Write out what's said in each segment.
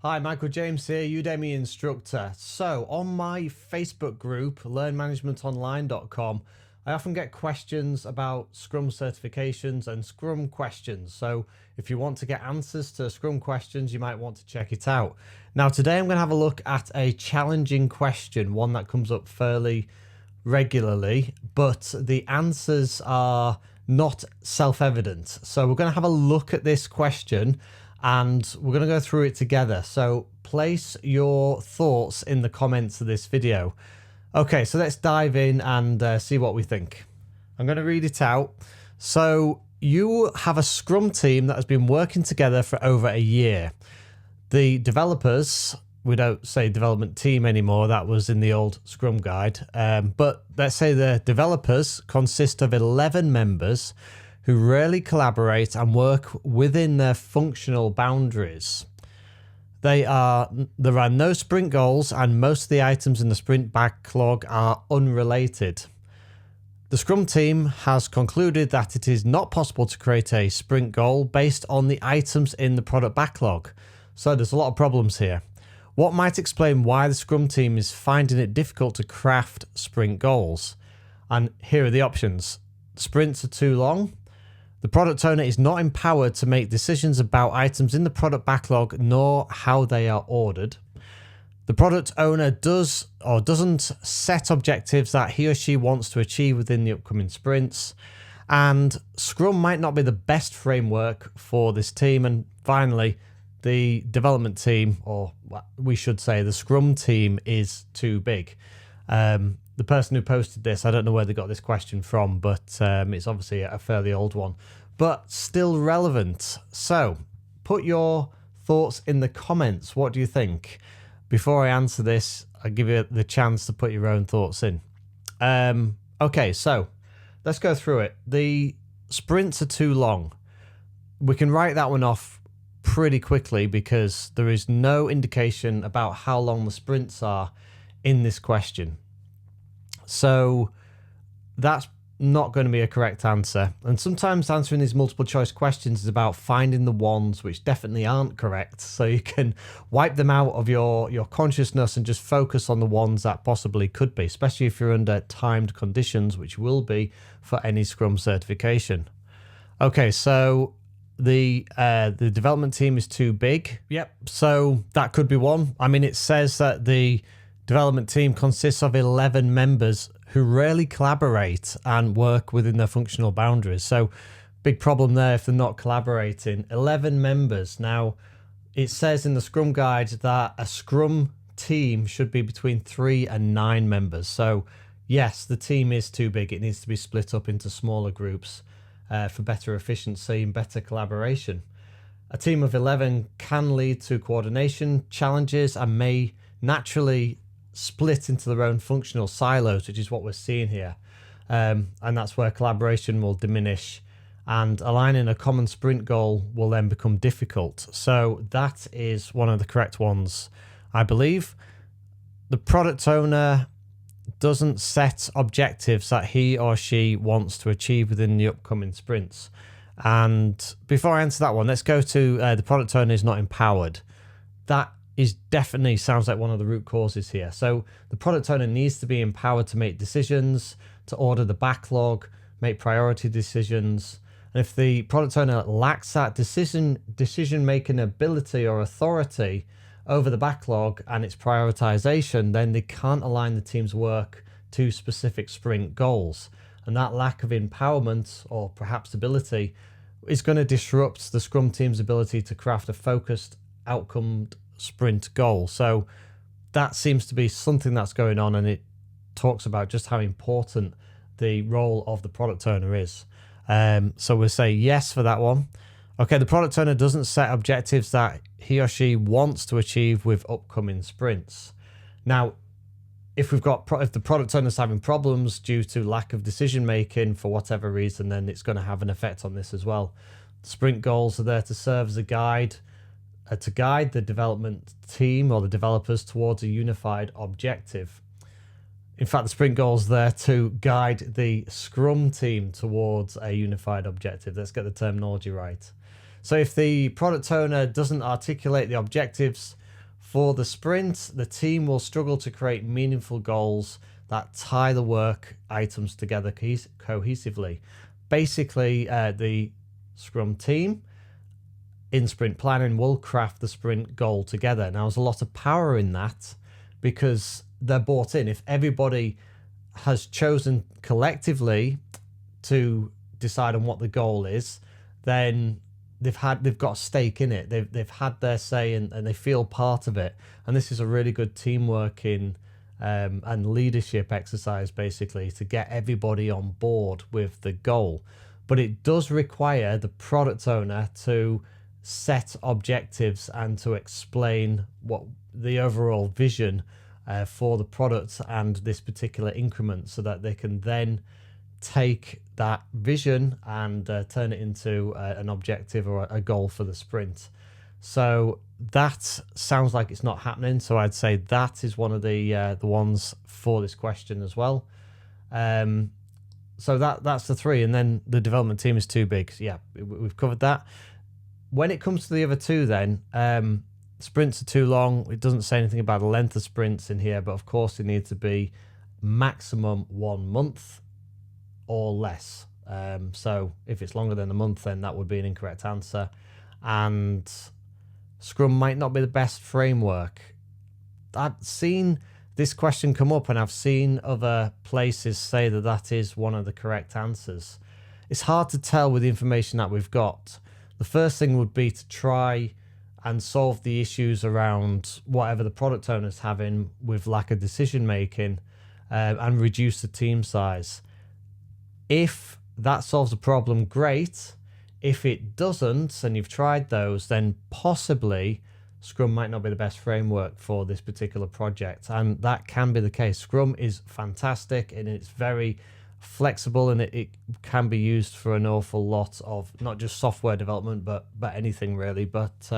Hi, Michael James here, Udemy instructor. So on my Facebook group, learnmanagementonline.com, I often get questions about Scrum certifications and Scrum questions. So if you want to get answers to Scrum questions, you might want to check it out. Now today I'm going to have a look at a challenging question, one that comes up fairly regularly, but the answers are not self-evident. So we're going to have a look at this question and we're going to go through it together. So place your thoughts in the comments of this video. Okay, so let's dive in and see what we think. I'm going to read it out. So you have a Scrum team that has been working together for over a year. The developers, we don't say development team anymore, that was in the old Scrum guide, but let's say the developers consist of 11 members who rarely collaborate and work within their functional boundaries. There are no sprint goals and most of the items in the sprint backlog are unrelated. The Scrum team has concluded that it is not possible to create a sprint goal based on the items in the product backlog. So there's a lot of problems here. What might explain why the Scrum team is finding it difficult to craft sprint goals? And here are the options. Sprints are too long. The product owner is not empowered to make decisions about items in the product backlog nor how they are ordered. The product owner does or doesn't set objectives that he or she wants to achieve within the upcoming sprints. And Scrum might not be the best framework for this team. And finally, the development team, or we should say the Scrum team, is too big. The person who posted this, I don't know where they got this question from, but it's obviously a fairly old one, but still relevant. So put your thoughts in the comments. What do you think? Before I answer this, I'll give you the chance to put your own thoughts in. Okay, so let's go through it. The sprints are too long. We can write that one off pretty quickly because there is no indication about how long the sprints are in this question. So that's not going to be a correct answer. And sometimes answering these multiple choice questions is about finding the ones which definitely aren't correct. So you can wipe them out of your consciousness and just focus on the ones that possibly could be, especially if you're under timed conditions, which will be for any Scrum certification. Okay, so the development team is too big. Yep. So that could be one. I mean, it says that the development team consists of 11 members who rarely collaborate and work within their functional boundaries. So big problem there if they're not collaborating. 11 members. Now, it says in the Scrum guide that a Scrum team should be between 3 and 9 members. So yes, the team is too big. It needs to be split up into smaller groups for better efficiency and better collaboration. A team of 11 can lead to coordination challenges and may naturally split into their own functional silos, which is what we're seeing here. And that's where collaboration will diminish and aligning a common sprint goal will then become difficult. So that is one of the correct ones, I believe. The product owner doesn't set objectives that he or she wants to achieve within the upcoming sprints. And before I answer that one, let's go to the product owner is not empowered. That is definitely sounds like one of the root causes here. So the product owner needs to be empowered to make decisions, to order the backlog, make priority decisions. And if the product owner lacks that decision-making ability or authority over the backlog and its prioritization, then they can't align the team's work to specific sprint goals. And that lack of empowerment or perhaps ability is going to disrupt the Scrum team's ability to craft a focused outcome sprint goal. So that seems to be something that's going on, and it talks about just how important the role of the product owner is. So we'll say yes for that one. Okay, the product owner doesn't set objectives that he or she wants to achieve with upcoming sprints. Now, if the product owner is having problems due to lack of decision making for whatever reason, then it's going to have an effect on this as well. Sprint goals are there to serve as a guide, to guide the development team or the developers towards a unified objective. In fact, the sprint goals are there to guide the Scrum team towards a unified objective. Let's get the terminology right. So if the product owner doesn't articulate the objectives For the sprint, the team will struggle to create meaningful goals that tie the work items together cohesively. Basically, the Scrum team in sprint planning will craft the sprint goal together. Now, there's a lot of power in that because they're bought in. If everybody has chosen collectively to decide on what the goal is, then they've got a stake in it. They've had their say and they feel part of it. And this is a really good teamwork and leadership exercise, basically, to get everybody on board with the goal. But it does require the product owner to set objectives and to explain what the overall vision for the product and this particular increment, so that they can then take that vision and turn it into an objective or a goal for the sprint. So that sounds like it's not happening. So I'd say that is one of the ones for this question as well. So that's the three. And then the development team is too big. Yeah, we've covered that. When it comes to the other two, then sprints are too long. It doesn't say anything about the length of sprints in here, but of course it needs to be maximum 1 month or less. So if it's longer than a month, then that would be an incorrect answer. And Scrum might not be the best framework. I've seen this question come up and I've seen other places say that that is one of the correct answers. It's hard to tell with the information that we've got. The first thing would be to try and solve the issues around whatever the product owner's having with lack of decision making, and reduce the team size. If that solves the problem, great. If it doesn't, and you've tried those, then possibly Scrum might not be the best framework for this particular project. And that can be the case. Scrum is fantastic and it's very flexible, and it can be used for an awful lot of not just software development, but anything really. But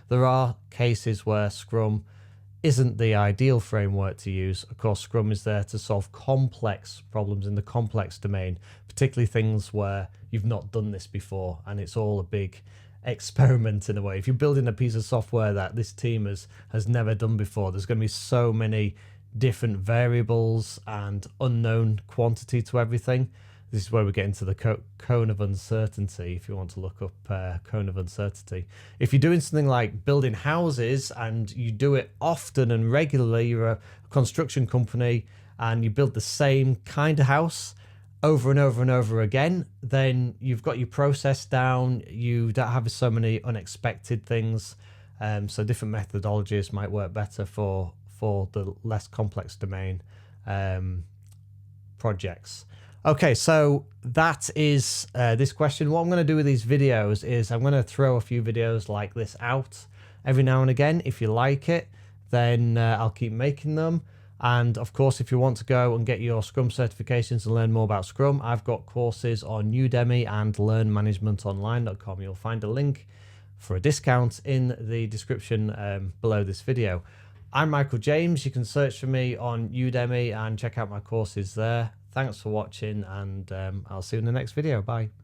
there are cases where Scrum isn't the ideal framework to use. Of course, Scrum is there to solve complex problems in the complex domain, particularly things where you've not done this before and it's all a big experiment in a way. If you're building a piece of software that this team has never done before, there's going to be so many different variables and unknown quantity to everything. This is where we get into the cone of uncertainty, if you want to look up cone of uncertainty. If you're doing something like building houses and you do it often and regularly, you're a construction company and you build the same kind of house over and over and over again, then you've got your process down. You don't have so many unexpected things. So different methodologies might work better for the less complex domain projects. Okay, so that is this question. What I'm going to do with these videos is I'm going to throw a few videos like this out every now and again. If you like it, then I'll keep making them. And of course, if you want to go and get your Scrum certifications and learn more about Scrum, I've got courses on Udemy and learnmanagementonline.com. You'll find a link for a discount in the description below this video. I'm Michael James. You can search for me on Udemy and check out my courses there. Thanks for watching, and I'll see you in the next video. Bye.